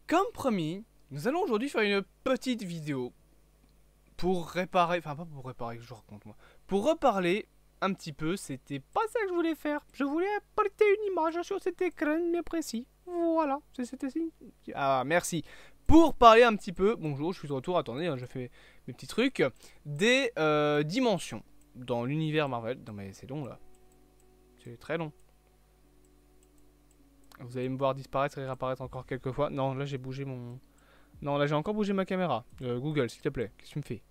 Comme promis, nous allons aujourd'hui faire une petite vidéo pour réparer, enfin pas pour réparer que je raconte moi, pour reparler un petit peu, c'était pas ça que je voulais faire. Je voulais apporter une image sur cet écran bien précis. Voilà, c'était ça. Ah, merci. Pour parler un petit peu, bonjour, je suis de retour, attendez, hein, je fais mes petits trucs, des dimensions dans l'univers Marvel. Non mais c'est long là, c'est très long. Vous allez me voir disparaître et réapparaître encore quelques fois. Non, là j'ai bougé mon... Non, là j'ai encore bougé ma caméra. Google, s'il te plaît, qu'est-ce que tu me fais?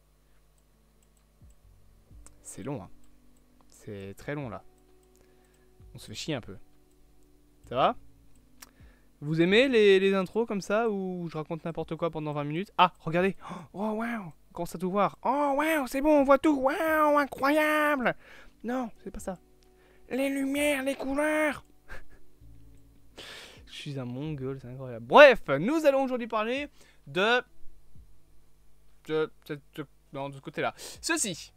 C'est long, hein. C'est très long, là. On se fait chier un peu. Ça va? Vous aimez les intros comme ça, où je raconte n'importe quoi pendant 20 minutes? Ah, regardez! Oh, wow! On commence à tout voir. Oh, wow, c'est bon, on voit tout! Wow, incroyable! Non, c'est pas ça. Les lumières, les couleurs! Je suis un mongol, c'est incroyable. Bref, nous allons aujourd'hui parler de... Non, de ce côté-là. Ceci,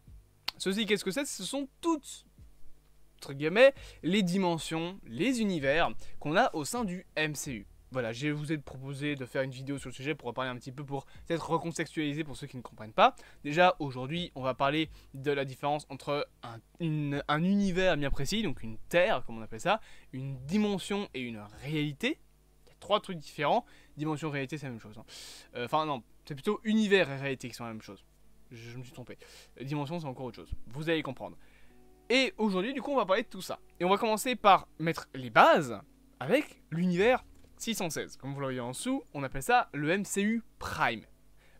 qu'est-ce que c'est? Ce sont toutes, entre guillemets, les dimensions, les univers qu'on a au sein du MCU. Voilà, je vous ai proposé de faire une vidéo sur le sujet pour en parler un petit peu, pour peut-être recontextualiser pour ceux qui ne comprennent pas. Déjà, aujourd'hui, on va parler de la différence entre un univers bien précis, donc une terre, comme on appelle ça, une dimension et une réalité. Il y a trois trucs différents. Dimension et réalité, c'est la même chose. Enfin, non, c'est plutôt univers et réalité qui sont la même chose. Je me suis trompé. Dimension, c'est encore autre chose. Vous allez comprendre. Et aujourd'hui, du coup, on va parler de tout ça. Et on va commencer par mettre les bases avec l'univers 616. Comme vous le voyez en dessous, on appelle ça le MCU Prime.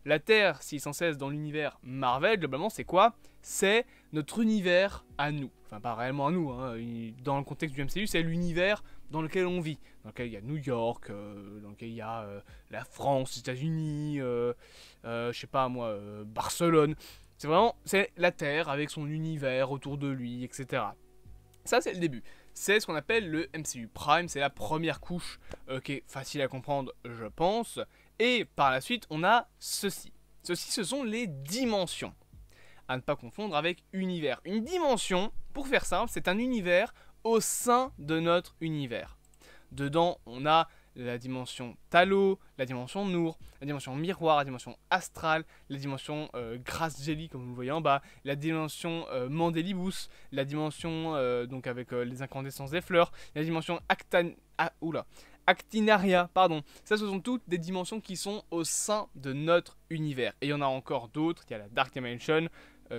La Terre 616 dans l'univers Marvel, globalement, c'est quoi? C'est notre univers à nous. Enfin, pas réellement à nous, hein. Dans le contexte du MCU, c'est l'univers dans lequel on vit. Dans lequel il y a New York, dans lequel il y a la France, les États-Unis, je sais pas moi, Barcelone. C'est vraiment, c'est la Terre avec son univers autour de lui, etc. Ça, c'est le début. C'est ce qu'on appelle le MCU Prime, c'est la première couche qui est facile à comprendre, je pense. Et par la suite, on a ceci. Ceci, ce sont les dimensions. À ne pas confondre avec univers. Une dimension, pour faire simple, c'est un univers au sein de notre univers. Dedans, on a la dimension Talo, la dimension Nour, la dimension Miroir, la dimension Astrale, la dimension Grass Jelly, comme vous le voyez en bas, la dimension Mandélibus, la dimension donc avec les incandescences des fleurs, la dimension Actinaria, pardon. Ça, ce sont toutes des dimensions qui sont au sein de notre univers. Et il y en a encore d'autres. Il y a la Dark Dimension,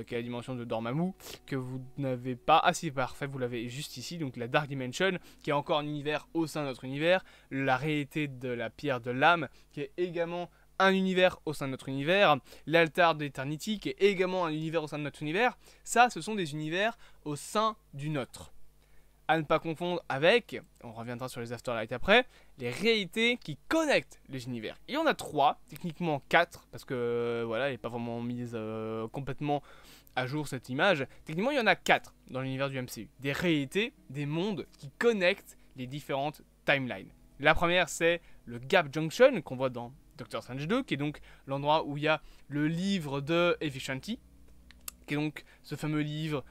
qui est la dimension de Dormammu, que vous n'avez pas. Ah si, parfait, vous l'avez juste ici. Donc la Dark Dimension, qui est encore un univers au sein de notre univers. La réalité de la pierre de l'âme, qui est également un univers au sein de notre univers. L'altar d'Eternity, qui est également un univers au sein de notre univers. Ça, ce sont des univers au sein du nôtre. À ne pas confondre avec, on reviendra sur les Afterlight après, les réalités qui connectent les univers. Il y en a 3, techniquement 4, parce que voilà, elle n'est pas vraiment mise complètement à jour cette image. Techniquement, il y en a 4 dans l'univers du MCU. Des réalités, des mondes qui connectent les différentes timelines. La première, c'est le Gap Junction qu'on voit dans Doctor Strange 2, qui est donc l'endroit où il y a le livre de Efficiency, qui est donc ce fameux livre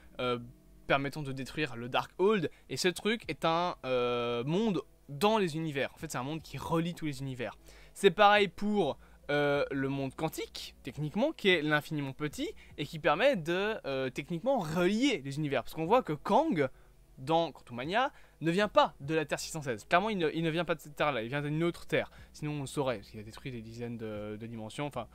permettant de détruire le Darkhold. Et ce truc est un monde dans les univers. En fait, c'est un monde qui relie tous les univers. C'est pareil pour le monde quantique, techniquement, qui est l'infiniment petit et qui permet de techniquement relier les univers. Parce qu'on voit que Kang, dans Quantumania, ne vient pas de la Terre 616. Clairement, il ne vient pas de cette Terre-là, il vient d'une autre Terre. Sinon, on saurait, parce qu'il a détruit des dizaines de dimensions, enfin,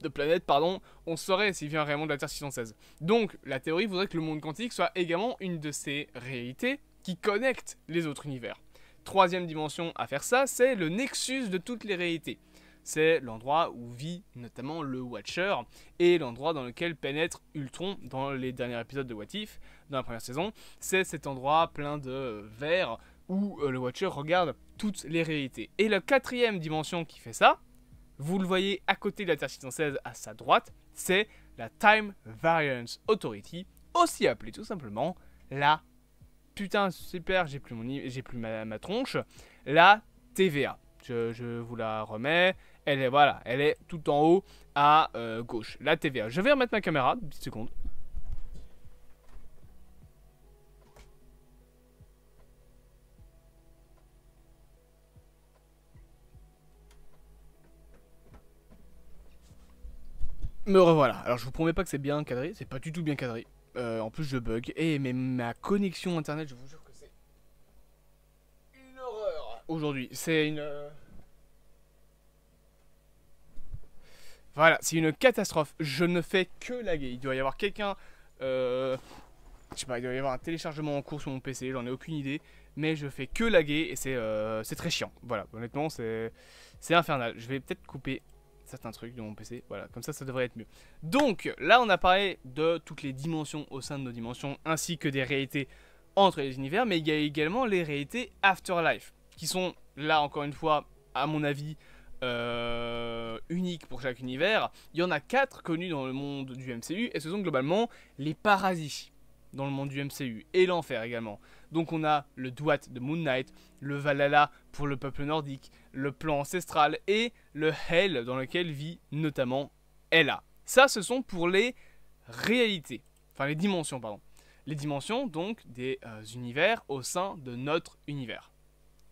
de planètes, pardon, on saurait s'il vient réellement de la Terre 616. Donc, la théorie voudrait que le monde quantique soit également une de ces réalités qui connectent les autres univers. Troisième dimension à faire ça, c'est le nexus de toutes les réalités. C'est l'endroit où vit notamment le Watcher et l'endroit dans lequel pénètre Ultron dans les derniers épisodes de What If, dans la première saison. C'est cet endroit plein de verre où le Watcher regarde toutes les réalités. Et la quatrième dimension qui fait ça, vous le voyez à côté de la Terre 616 à sa droite, c'est la Time Variance Authority, aussi appelée tout simplement la... Putain, super, j'ai plus ma tronche. La TVA. Je vous la remets. Elle est, voilà, elle est tout en haut à gauche. La TVA. Je vais remettre ma caméra, une petite seconde. Me revoilà. Alors je vous promets pas que c'est bien cadré, c'est pas du tout bien cadré. En plus je bug. Et mais ma connexion internet, je vous jure que c'est une horreur. Aujourd'hui, c'est une... Voilà, c'est une catastrophe. Je ne fais que laguer. Il doit y avoir quelqu'un... Je sais pas, il doit y avoir un téléchargement en cours sur mon PC, j'en ai aucune idée. Mais je fais que laguer et c'est très chiant. Voilà, honnêtement, c'est infernal. Je vais peut-être couper certains trucs de mon PC. Voilà, comme ça devrait être mieux. Donc, là, on a parlé de toutes les dimensions au sein de nos dimensions, ainsi que des réalités entre les univers. Mais il y a également les réalités Afterlife, qui sont, là, encore une fois, à mon avis... unique pour chaque univers. Il y en a 4 connus dans le monde du MCU et ce sont globalement les parasits dans le monde du MCU et l'enfer également. Donc on a le Dwight de Moon Knight, le Valhalla pour le peuple nordique, le plan ancestral et le Hell dans lequel vit notamment Ella. Ça ce sont pour les réalités, enfin les dimensions pardon. Les dimensions donc des univers au sein de notre univers.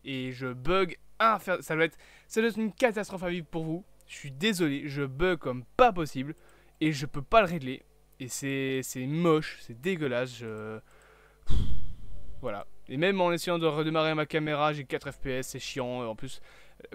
Et je bug ça doit être une catastrophe à vivre pour vous. Je suis désolé, je bug comme pas possible et je peux pas le régler. Et c'est moche, c'est dégueulasse. Voilà. Et même en essayant de redémarrer ma caméra, j'ai 4 FPS, c'est chiant. En plus,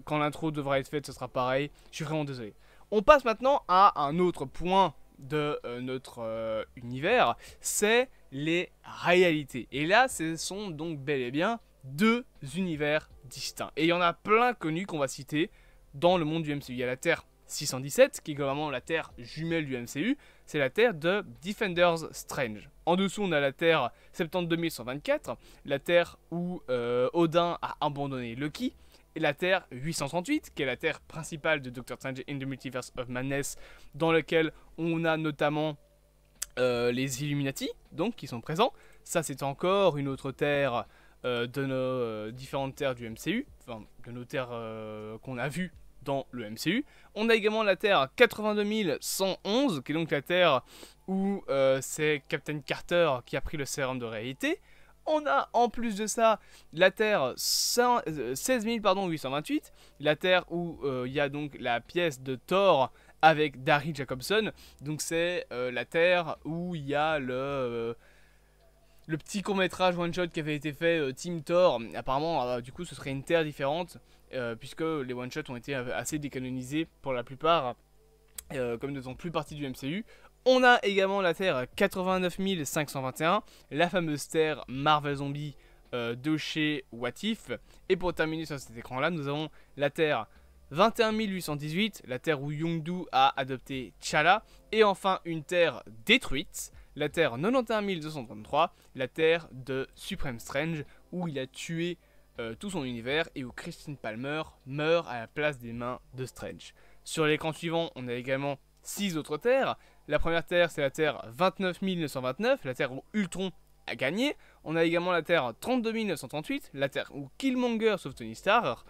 quand l'intro devra être faite, ce sera pareil. Je suis vraiment désolé. On passe maintenant à un autre point de notre univers, c'est les réalités. Et là, ce sont donc bel et bien 2 univers distincts. Et il y en a plein connus qu'on va citer dans le monde du MCU. Il y a la Terre 617, qui est globalement la Terre jumelle du MCU. C'est la Terre de Defenders Strange. En dessous, on a la Terre 72124, la Terre où Odin a abandonné Loki. Et la Terre 838, qui est la Terre principale de Doctor Strange in the Multiverse of Madness, dans laquelle on a notamment les Illuminati, donc, qui sont présents. Ça, c'est encore une autre Terre de nos différentes terres du MCU, enfin de nos terres qu'on a vues dans le MCU. On a également la Terre 82111, qui est donc la Terre où c'est Captain Carter qui a pris le sérum de réalité. On a en plus de ça la Terre 16828, la Terre où il y a donc la pièce de Thor avec Darry Jacobson. Donc c'est la Terre où il y a le petit court-métrage one-shot qui avait été fait, Team Thor. Apparemment, du coup, ce serait une terre différente, puisque les one-shots ont été assez décanonisés pour la plupart, comme ne font plus partie du MCU. On a également la Terre 89521, la fameuse Terre Marvel Zombie de chez What If. Et pour terminer sur cet écran-là, nous avons la Terre 21818, la Terre où Yondu a adopté T'Challa. Et enfin, une Terre détruite, la Terre 91233, la Terre de Supreme Strange, où il a tué tout son univers et où Christine Palmer meurt à la place des mains de Strange. Sur l'écran suivant, on a également 6 autres terres. La première terre, c'est la Terre 29929, la Terre où Ultron a gagné. On a également la Terre 32938, la Terre où Killmonger sauve Tony Stark.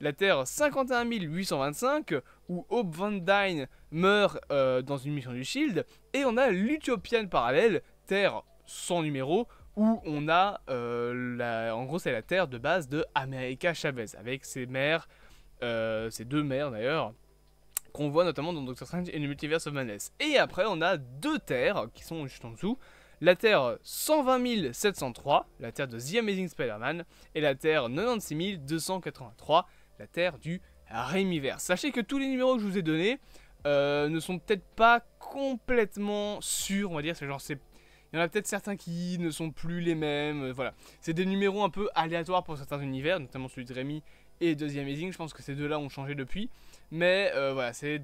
La Terre 51825, où Hope Van Dyne meurt dans une mission du Shield. Et on a l'Utopian parallèle, Terre sans numéro, où on a, en gros c'est la Terre de base de America Chavez, avec ses mères, ses 2 mères d'ailleurs, qu'on voit notamment dans Doctor Strange et the Multiverse of Madness. Et après on a 2 terres qui sont juste en dessous, la Terre 120703, la Terre de The Amazing Spider-Man, et la Terre 96283, la Terre du Raimiverse. Sachez que tous les numéros que je vous ai donnés ne sont peut-être pas complètement sûrs, on va dire, c'est genre il y en a peut-être certains qui ne sont plus les mêmes, voilà. C'est des numéros un peu aléatoires pour certains univers, notamment celui de Raimi et de The Amazing, je pense que ces deux-là ont changé depuis. Mais voilà, c'est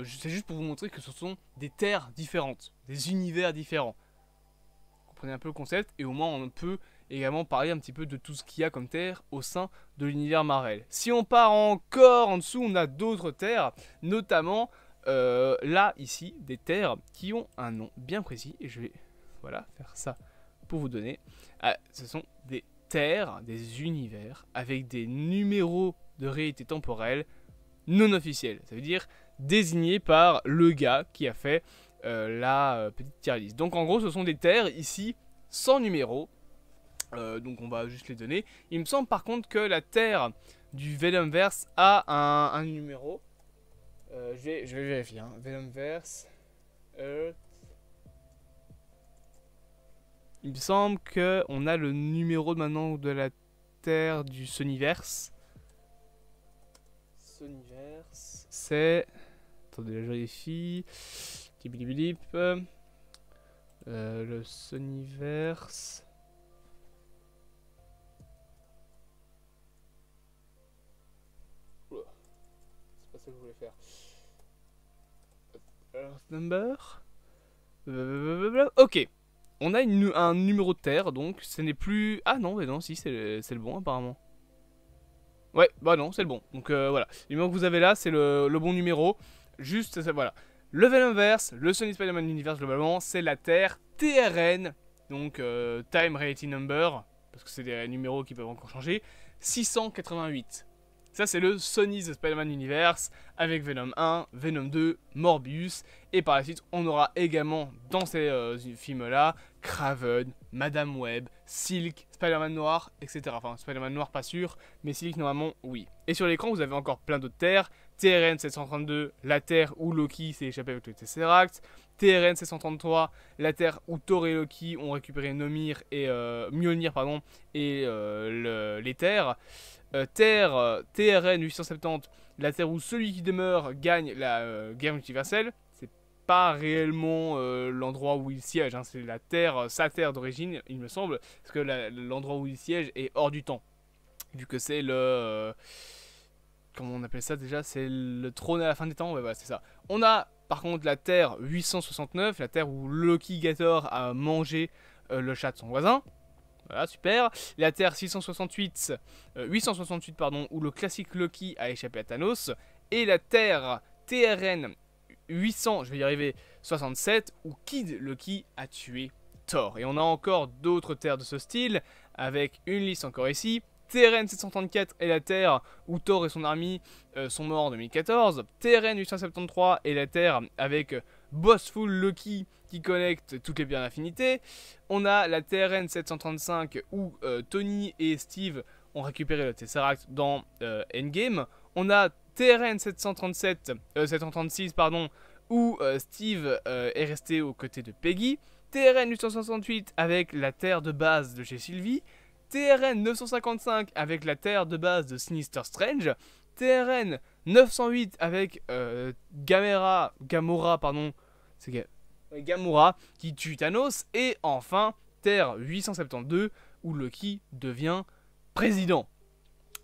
juste pour vous montrer que ce sont des terres différentes, des univers différents. Vous comprenez un peu le concept, et au moins on peut également parler un petit peu de tout ce qu'il y a comme terre au sein de l'univers Marvel. Si on part encore en dessous, on a d'autres terres, notamment là, ici, des terres qui ont un nom bien précis, et je vais voilà, faire ça pour vous donner. Ce sont des terres, des univers, avec des numéros de réalité temporelle non officiels. Ça veut dire désignés par le gars qui a fait la petite tier list. Donc en gros, ce sont des terres ici sans numéro. Donc on va juste les donner. Il me semble par contre que la terre du Venomverse a un numéro. Je vais vérifier. Hein. Venomverse, Earth. Il me semble que on a le numéro maintenant de la Terre du Sonyverse. Sonyverse, c'est... Attendez, là, je vérifie. Tibilibidip. Le Sonyverse. Oula. C'est pas ça que je voulais faire. Earth number. Ok. On a un numéro de terre, donc ce n'est plus... Ah non, mais non, si, c'est le bon apparemment. Ouais, bah non, c'est le bon. Donc voilà, le numéro que vous avez là, c'est le bon numéro. Juste, voilà. Le Venomverse, le Sony Spider-Man Universe globalement, c'est la Terre TRN, donc Time Reality Number, parce que c'est des numéros qui peuvent encore changer, 688. Ça, c'est le Sony's Spider-Man Universe, avec Venom 1, Venom 2, Morbius, et par la suite, on aura également, dans ces films-là, Kraven, Madame Web, Silk, Spider-Man Noir, etc. Enfin, Spider-Man Noir, pas sûr, mais Silk, normalement, oui. Et sur l'écran, vous avez encore plein d'autres terres, TRN 732, la terre où Loki s'est échappé avec le Tesseract, TRN 733, la terre où Thor et Loki ont récupéré Mjolnir et les terres. TRN 870, la terre où celui qui demeure gagne la guerre multiverselle. C'est pas réellement l'endroit où il siège, hein, c'est sa terre d'origine, il me semble, parce que l'endroit où il siège est hors du temps, vu que c'est le... comment on appelle ça déjà? C'est le trône à la fin des temps, ouais, voilà, c'est ça. On a par contre la terre 869, la terre où Loki Gator a mangé le chat de son voisin. Voilà, super. La Terre 868, pardon, où le classique Loki a échappé à Thanos. Et la Terre TRN 800, je vais y arriver, 67, où Kid Loki a tué Thor. Et on a encore d'autres terres de ce style, avec une liste encore ici. TRN 734 est la terre où Thor et son armée sont morts en 2014. TRN 873 est la terre avec Bossful Loki qui connecte toutes les pierres d'infinité. On a la TRN 735 où Tony et Steve ont récupéré le Tesseract dans Endgame. On a TRN 736 pardon, où Steve est resté aux côtés de Peggy. TRN 868 avec la terre de base de chez Sylvie. TRN 955 avec la terre de base de Sinister Strange. TRN 908 avec Gamora qui tue Thanos. Et enfin, Terre 872 où Loki devient président.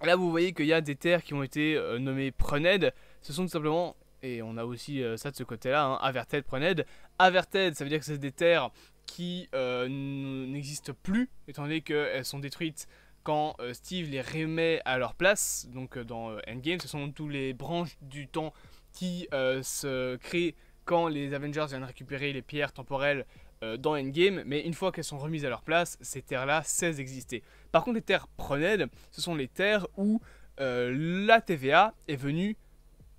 Là, vous voyez qu'il y a des terres qui ont été nommées Prened. Ce sont tout simplement, et on a aussi ça de ce côté-là, hein, Averted, Prened. Averted, ça veut dire que c'est des terres qui n'existent plus, étant donné qu'elles sont détruites quand Steve les remet à leur place. Donc dans Endgame, ce sont tous les branches du temps qui se créent quand les Avengers viennent récupérer les pierres temporelles dans Endgame, mais une fois qu'elles sont remises à leur place, ces terres-là cessent d'exister. Par contre, les terres Prened, ce sont les terres où la TVA est venue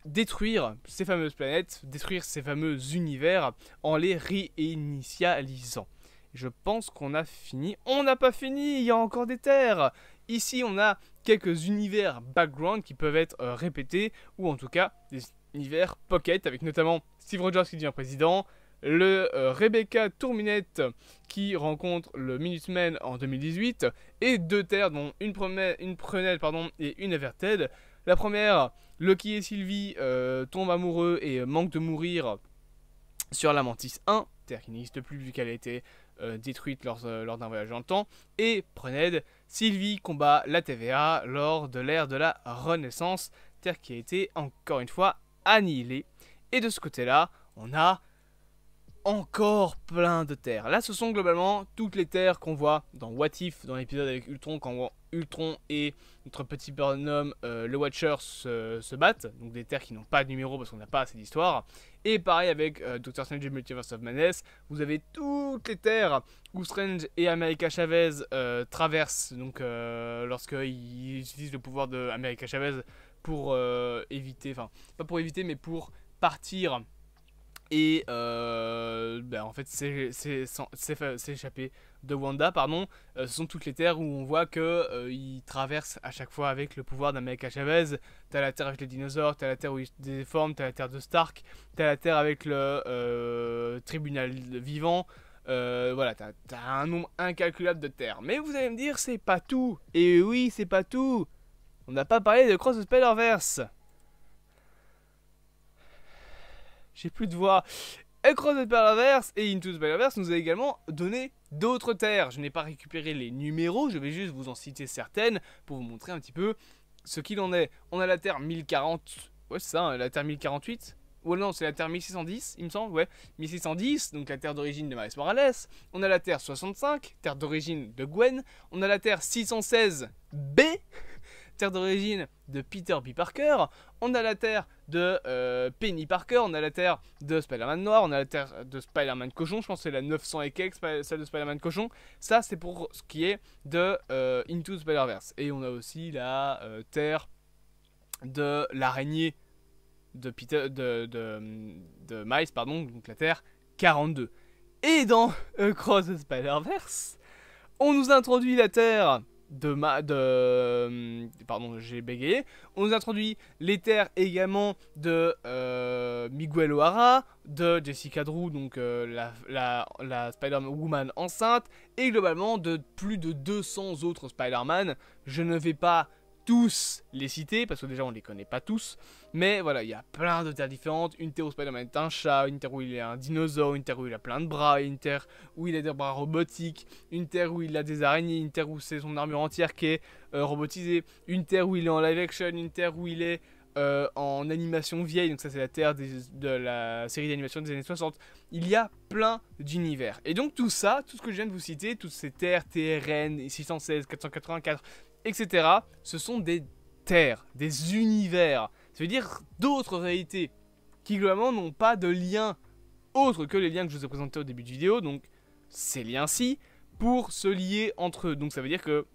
détruire ces fameuses planètes, détruire ces fameux univers en les réinitialisant. Je pense qu'on a fini. On n'a pas fini, il y a encore des terres. Ici, on a quelques univers background qui peuvent être répétés, ou en tout cas des univers pocket, avec notamment Steve Rogers qui devient président, le Rebecca Tourminette qui rencontre le Minuteman en 2018, et deux terres dont une Prened et une Averted. La première, Loki et Sylvie tombent amoureux et manquent de mourir sur la Mantis 1, terre qui n'existe plus vu qu'elle a été détruite lors d'un voyage dans le temps. Et Prened, Sylvie combat la TVA lors de l'ère de la Renaissance, terre qui a été encore une fois annihilée. Et de ce côté-là, on a encore plein de terres. Là, ce sont globalement toutes les terres qu'on voit dans What If, dans l'épisode avec Ultron, quand Ultron et notre petit bonhomme, le Watcher, se battent. Donc des terres qui n'ont pas de numéro parce qu'on n'a pas assez d'histoire. Et pareil avec Doctor Strange et Multiverse of Madness, vous avez toutes les terres où Strange et America Chavez traversent. Donc lorsqu'ils utilisent le pouvoir de America Chavez pour éviter, enfin pas pour éviter, mais pour partir Et en fait, s'échapper de Wanda, pardon, ce sont toutes les terres où on voit que il traverse à chaque fois avec le pouvoir d'America Chavez. T'as la terre avec les dinosaures, t'as la terre où il se déforme, t'as la terre de Stark, t'as la terre avec le tribunal vivant. Voilà, t'as un nombre incalculable de terres. Mais vous allez me dire, c'est pas tout. Et oui, c'est pas tout. On n'a pas parlé de Cross the Spider-Verse. J'ai plus de voix. Across the Spider-Verse et Into the Spider-Verse nous a également donné d'autres terres. Je n'ai pas récupéré les numéros, je vais juste vous en citer certaines pour vous montrer un petit peu ce qu'il en est. On a la terre 1040, ouais c'est ça, hein, la terre 1048. Ou non, c'est la terre 1610, il me semble, ouais. 1610, donc la terre d'origine de Miles Morales. On a la terre 65, terre d'origine de Gwen. On a la terre 616B, terre d'origine de Peter B. Parker. On a la terre de Penny Parker. On a la terre de Spider-Man Noir. On a la terre de Spider-Man Cochon. Je pense que c'est la 900 et quelques, celle de Spider-Man Cochon. Ça, c'est pour ce qui est de Into the Spider-Verse. Et on a aussi la terre de l'araignée de Miles, pardon, donc la terre 42. Et dans Across the Spider-Verse, on nous introduit la terre pardon, j'ai bégayé. On nous introduit les terres également de Miguel O'Hara, de Jessica Drew, donc la Spider-Woman enceinte, et globalement de plus de 200 autres Spider-Man. Je ne vais pas tous les citer, parce que déjà on les connaît pas tous, mais voilà, il y a plein de terres différentes. Une terre où Spider-Man est un chat, une terre où il est un dinosaure, une terre où il a plein de bras, une terre où il a des bras robotiques, une terre où il a des araignées, une terre où c'est son armure entière qui est robotisée, une terre où il est en live action, une terre où il est en animation vieille, donc ça c'est la terre de la série d'animation des années 60. Il y a plein d'univers. Et donc tout ça, tout ce que je viens de vous citer, toutes ces terres, TRN, 616, 484, etc., ce sont des terres, des univers. Ça veut dire d'autres réalités qui globalement n'ont pas de lien autre que les liens que je vous ai présentés au début de vidéo. Donc ces liens-ci pour se lier entre eux. Donc ça veut dire que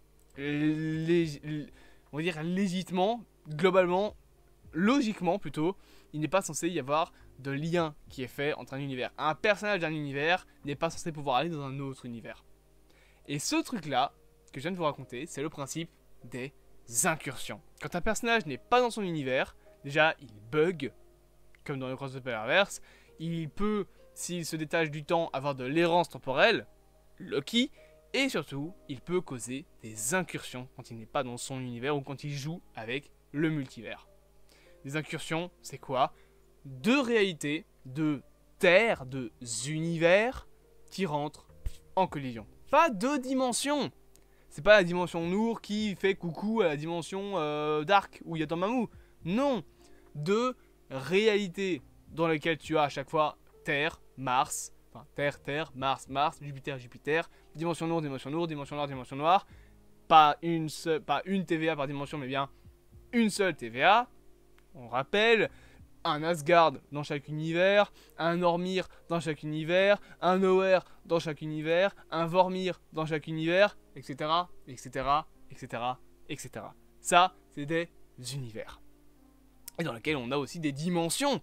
on va dire légitimement, globalement, logiquement plutôt, il n'est pas censé y avoir de lien qui est fait entre un univers. Un personnage d'un univers n'est pas censé pouvoir aller dans un autre univers. Et ce truc-là, que je viens de vous raconter, c'est le principe des incursions. Quand un personnage n'est pas dans son univers, déjà il bug, comme dans le Across the Spider-Verse, il peut, s'il se détache du temps, avoir de l'errance temporelle, Loki, et surtout, il peut causer des incursions quand il n'est pas dans son univers ou quand il joue avec le multivers. Des incursions, c'est quoi? Deux réalités, deux terres, deux univers qui rentrent en collision. Pas deux dimensions. C'est pas la dimension Nour qui fait coucou à la dimension Dark où il y a Dormammu. Non. Deux réalités dans lesquelles tu as à chaque fois Terre, Mars, enfin Terre, Mars, Jupiter, dimension Nour, dimension Noire, dimension Noire. Pas une TVA par dimension, mais bien une seule TVA. On rappelle, un Asgard dans chaque univers, un Ormir dans chaque univers, un Nowhere dans chaque univers, un Vormir dans chaque univers, etc., etc., etc., etc. Ça, c'est des univers. Et dans lesquels on a aussi des dimensions.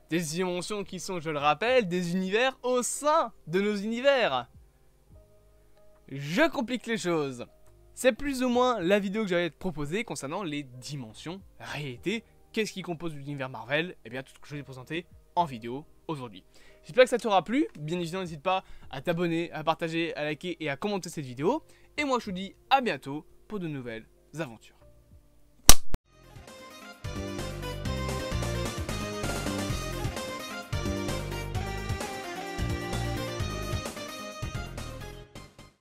Des dimensions qui sont, je le rappelle, des univers au sein de nos univers. Je complique les choses. C'est plus ou moins la vidéo que j'allais te proposer concernant les dimensions, réalité. Qu'est-ce qui compose l'univers Marvel? Eh bien, tout ce que je vais te présenter en vidéo aujourd'hui. J'espère que ça t'aura plu. Bien évidemment, n'hésite pas à t'abonner, à partager, à liker et à commenter cette vidéo. Et moi, je vous dis à bientôt pour de nouvelles aventures.